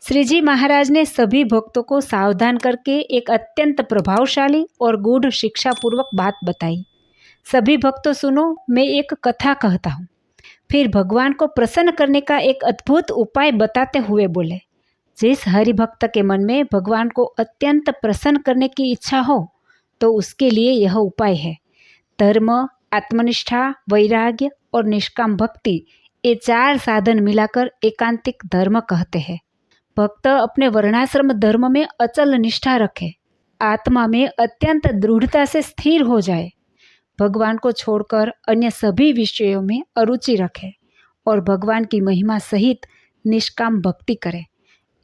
श्री जी महाराज ने सभी भक्तों को सावधान करके एक अत्यंत प्रभावशाली और गूढ़ शिक्षापूर्वक बात बताई। सभी भक्तों सुनो, मैं एक कथा कहता हूँ। फिर भगवान को प्रसन्न करने का एक अद्भुत उपाय बताते हुए बोले, जिस हरिभक्त के मन में भगवान को अत्यंत प्रसन्न करने की इच्छा हो तो उसके लिए यह उपाय है। धर्म, आत्मनिष्ठा, वैराग्य और निष्काम भक्ति, ये 4 साधन मिलाकर एकांतिक धर्म कहते हैं। भक्त अपने वर्णाश्रम धर्म में अचल निष्ठा रखे, आत्मा में अत्यंत दृढ़ता से स्थिर हो जाए, भगवान को छोड़कर अन्य सभी विषयों में अरुचि रखे और भगवान की महिमा सहित निष्काम भक्ति करे।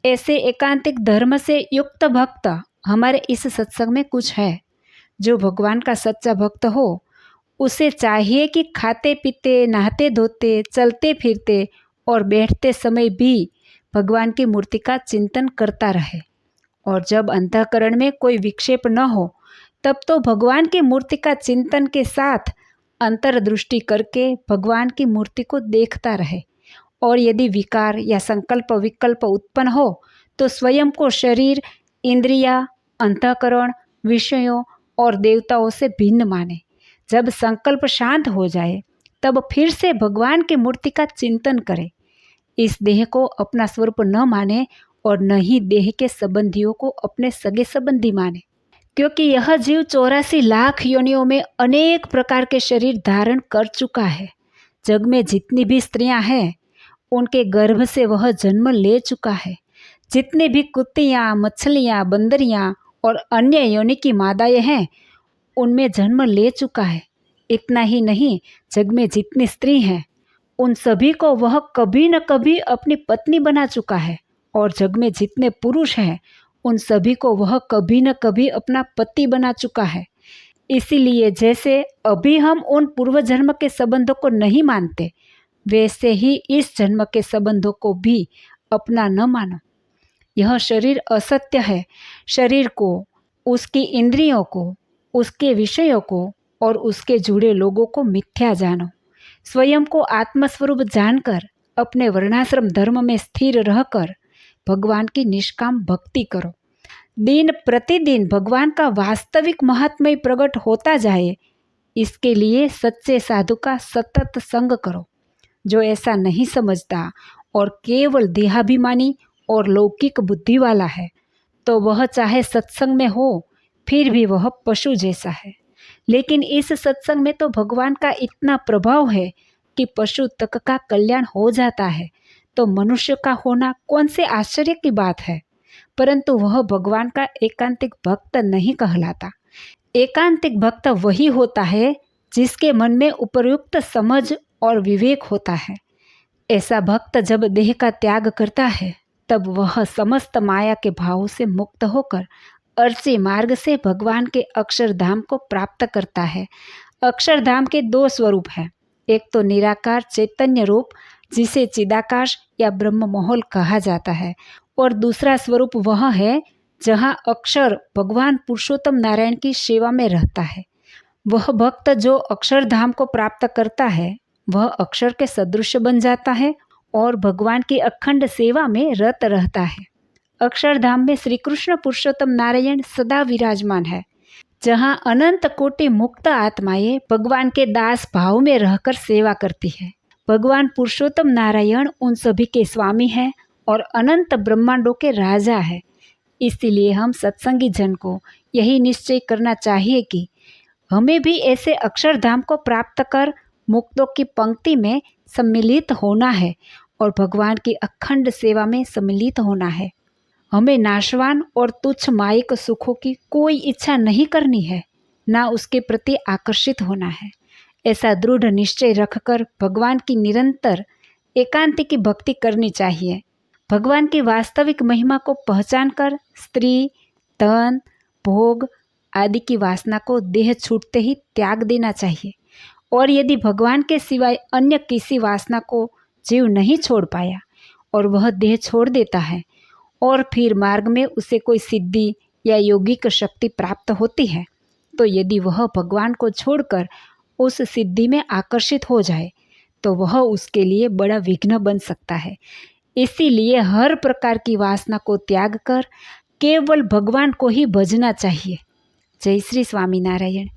ऐसे एकांतिक धर्म से युक्त भक्त हमारे इस सत्संग में कुछ है। जो भगवान का सच्चा भक्त हो उसे चाहिए कि खाते पीते, नहाते धोते, चलते फिरते और बैठते समय भी भगवान की मूर्ति का चिंतन करता रहे, और जब अंतःकरण में कोई विक्षेप न हो तब तो भगवान की मूर्ति का चिंतन के साथ अंतर्दृष्टि करके भगवान की मूर्ति को देखता रहे। और यदि विकार या संकल्प विकल्प उत्पन्न हो तो स्वयं को शरीर, इंद्रिया, अंतःकरण, विषयों और देवताओं से भिन्न माने। जब संकल्प शांत हो जाए तब फिर से भगवान की मूर्ति का चिंतन करे। इस देह को अपना स्वरूप न माने और न ही देह के संबंधियों को अपने सगे संबंधी माने, क्योंकि यह जीव 84 लाख योनियों में अनेक प्रकार के शरीर धारण कर चुका है। जग में जितनी भी स्त्रियां हैं उनके गर्भ से वह जन्म ले चुका है। जितने भी कुत्तियाँ, मछलियाँ, बंदरियाँ और अन्य योनि की मादाएं हैं उनमें जन्म ले चुका है। इतना ही नहीं, जग में जितनी स्त्री हैं उन सभी को वह कभी न कभी अपनी पत्नी बना चुका है, और जग में जितने पुरुष हैं उन सभी को वह कभी न कभी अपना पति बना चुका है। इसीलिए जैसे अभी हम उन पूर्व जन्म के संबंधों को नहीं मानते, वैसे ही इस जन्म के संबंधों को भी अपना न मानो। यह शरीर असत्य है। शरीर को, उसकी इंद्रियों को, उसके विषयों को और उसके जुड़े लोगों को मिथ्या जानो। स्वयं को आत्मस्वरूप जानकर अपने वर्णाश्रम धर्म में स्थिर रहकर भगवान की निष्काम भक्ति करो। दिन प्रतिदिन भगवान का वास्तविक महात्म्य प्रकट होता जाए, इसके लिए सच्चे साधु का सतत संग करो। जो ऐसा नहीं समझता और केवल देहाभिमानी और लौकिक बुद्धि वाला है तो वह चाहे सत्संग में हो फिर भी वह पशु जैसा है। लेकिन इस सत्संग में तो भगवान का इतना प्रभाव है कि पशु तक का कल्याण हो जाता है, तो मनुष्य का होना कौन से आश्चर्य की बात है। परंतु वह भगवान का एकांतिक भक्त नहीं कहलाता। एकांतिक भक्त वही होता है जिसके मन में उपयुक्त समझ और विवेक होता है। ऐसा भक्त जब देह का त्याग करता है तब वह समस्त माया के भावों से मुक्त होकर अर्ची मार्ग से भगवान के अक्षरधाम को प्राप्त करता है। अक्षरधाम के 2 स्वरूप हैं। एक तो निराकार चैतन्य रूप जिसे चिदाकाश या ब्रह्म मोहल कहा जाता है, और दूसरा स्वरूप वह है जहाँ अक्षर भगवान पुरुषोत्तम नारायण की सेवा में रहता है। वह भक्त जो अक्षरधाम को प्राप्त करता है वह अक्षर के सदृश बन जाता है और भगवान की अखंड सेवा में रत रहता है। अक्षरधाम में श्री कृष्ण पुरुषोत्तम नारायण सदा विराजमान है, जहाँ अनंत कोटि मुक्त आत्माएं भगवान के दास भाव में रहकर सेवा करती है। भगवान पुरुषोत्तम नारायण उन सभी के स्वामी हैं और अनंत ब्रह्मांडों के राजा है। इसीलिए हम सत्संगी जन को यही निश्चय करना चाहिए कि हमें भी ऐसे अक्षरधाम को प्राप्त कर मुक्तों की पंक्ति में सम्मिलित होना है और भगवान की अखंड सेवा में सम्मिलित होना है। हमें नाशवान और तुच्छ मायिक सुखों की कोई इच्छा नहीं करनी है, ना उसके प्रति आकर्षित होना है। ऐसा दृढ़ निश्चय रखकर भगवान की निरंतर एकांत की भक्ति करनी चाहिए। भगवान की वास्तविक महिमा को पहचान कर स्त्री, धन, भोग आदि की वासना को देह छूटते ही त्याग देना चाहिए। और यदि भगवान के सिवाय अन्य किसी वासना को जीव नहीं छोड़ पाया और वह देह छोड़ देता है और फिर मार्ग में उसे कोई सिद्धि या योगिक शक्ति प्राप्त होती है, तो यदि वह भगवान को छोड़कर उस सिद्धि में आकर्षित हो जाए तो वह उसके लिए बड़ा विघ्न बन सकता है। इसीलिए हर प्रकार की वासना को त्याग कर केवल भगवान को ही भजना चाहिए। जय श्री स्वामीनारायण।